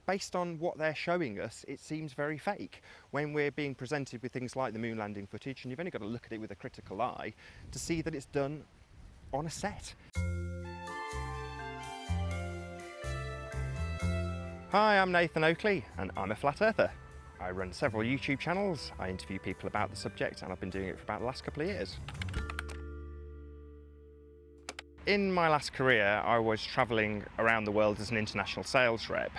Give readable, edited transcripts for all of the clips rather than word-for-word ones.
based on what they're showing us, it seems very fake when we're being presented with things like the moon landing footage, and you've only got to look at it with a critical eye to see that it's done on a set. Hi, I'm Nathan Oakley and I'm a flat earther. I run several YouTube channels, I interview people about the subject, and I've been doing it for about the last couple of years. In my last career, I was travelling around the world as an international sales rep,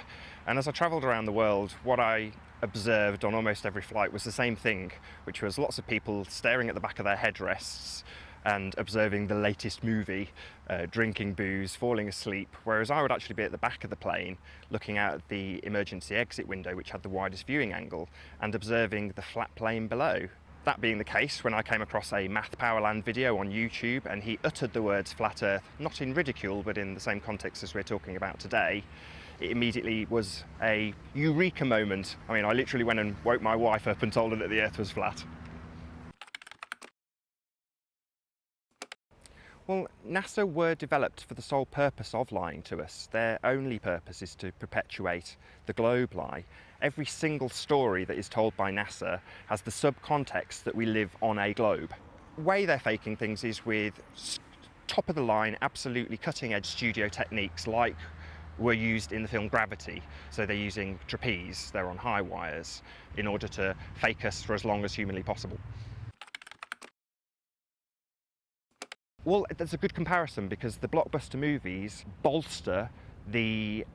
and as I travelled around the world, what I observed on almost every flight was the same thing, which was lots of people staring at the back of their headrests and observing the latest movie, drinking booze, falling asleep, whereas I would actually be at the back of the plane looking out at the emergency exit window, which had the widest viewing angle, and observing the flat plane below. That being the case, when I came across a Math Powerland video on YouTube and he uttered the words flat earth, not in ridicule but in the same context as we're talking about today, it immediately was a eureka moment. I mean, I literally went and woke my wife up and told her that the earth was flat. Well, NASA were developed for the sole purpose of lying to us. Their only purpose is to perpetuate the globe lie. Every single story that is told by NASA has the subcontext that we live on a globe. The way they're faking things is with top of the line, absolutely cutting edge studio techniques like were used in the film Gravity. So they're using trapeze, they're on high wires in order to fake us for as long as humanly possible. Well, that's a good comparison because the blockbuster movies bolster the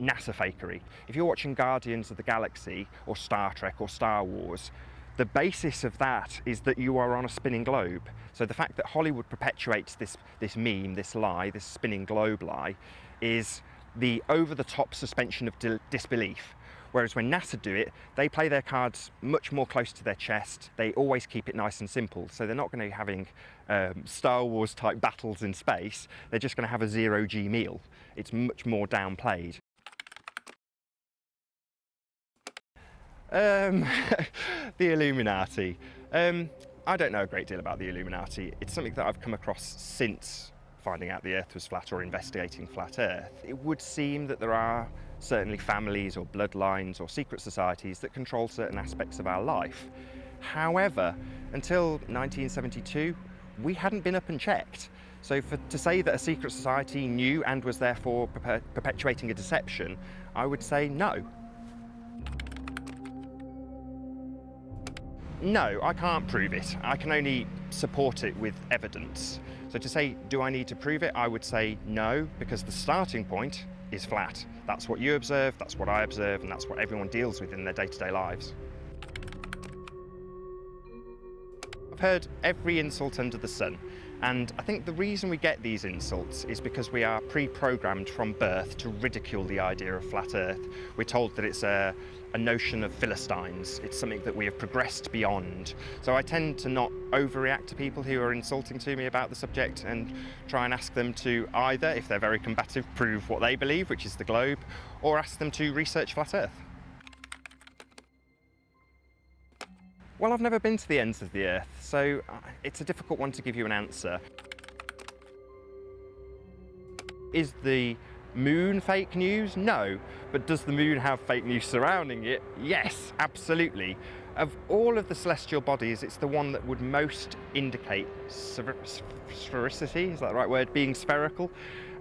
NASA fakery. If you're watching Guardians of the Galaxy or Star Trek or Star Wars, the basis of that is that you are on a spinning globe. So the fact that Hollywood perpetuates this meme, this lie, this spinning globe lie, is the over-the-top suspension of disbelief. Whereas when NASA do it, they play their cards much more close to their chest. They always keep it nice and simple. So they're not going to be having Star Wars type battles in space. They're just going to have a zero-G meal. It's much more downplayed. The Illuminati. I don't know a great deal about the Illuminati. It's something that I've come across since finding out the Earth was flat or investigating flat Earth. It would seem that there are certainly families or bloodlines or secret societies that control certain aspects of our life. However, until 1972, we hadn't been up and checked. So to say that a secret society knew and was therefore perpetuating a deception, I would say no. No, I can't prove it. I can only support it with evidence. So to say, do I need to prove it? I would say no, because the starting point is flat. That's what you observe, that's what I observe, and that's what everyone deals with in their day-to-day lives. I've heard every insult under the sun, and I think the reason we get these insults is because we are pre-programmed from birth to ridicule the idea of flat Earth. We're told that it's a notion of Philistines. It's something that we have progressed beyond. So I tend to not overreact to people who are insulting to me about the subject and try and ask them to either, if they're very combative, prove what they believe, which is the globe, or ask them to research flat Earth. Well, I've never been to the ends of the Earth, so it's a difficult one to give you an answer. Is the moon fake news? No. But does the moon have fake news surrounding it? Yes, absolutely. Of all of the celestial bodies, it's the one that would most indicate sphericity, is that the right word? Being spherical.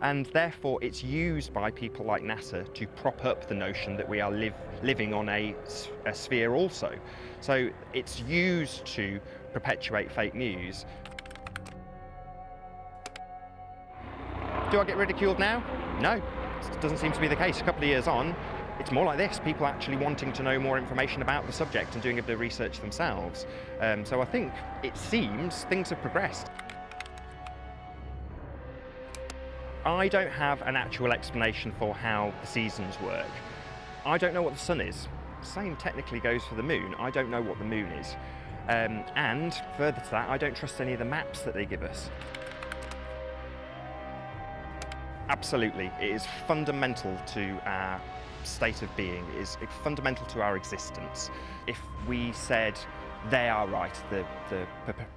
And therefore it's used by people like NASA to prop up the notion that we are living on a sphere also. So it's used to perpetuate fake news. Do I get ridiculed now? No, it doesn't seem to be the case. A couple of years on, it's more like this, people actually wanting to know more information about the subject and doing a bit of research themselves. So I think it seems things have progressed. I don't have an actual explanation for how the seasons work. I don't know what the sun is. Same technically goes for the moon. I don't know what the moon is. And further to that, I don't trust any of the maps that they give us. Absolutely, it is fundamental to our state of being. It is fundamental to our existence. If we said they are right, the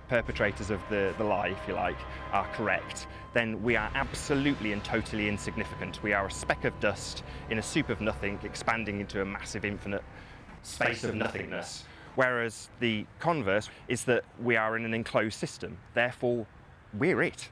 perpetrators of the lie, if you like, are correct, then we are absolutely and totally insignificant. We are a speck of dust in a soup of nothing, expanding into a massive infinite space of nothingness. Whereas the converse is that we are in an enclosed system, therefore we're it.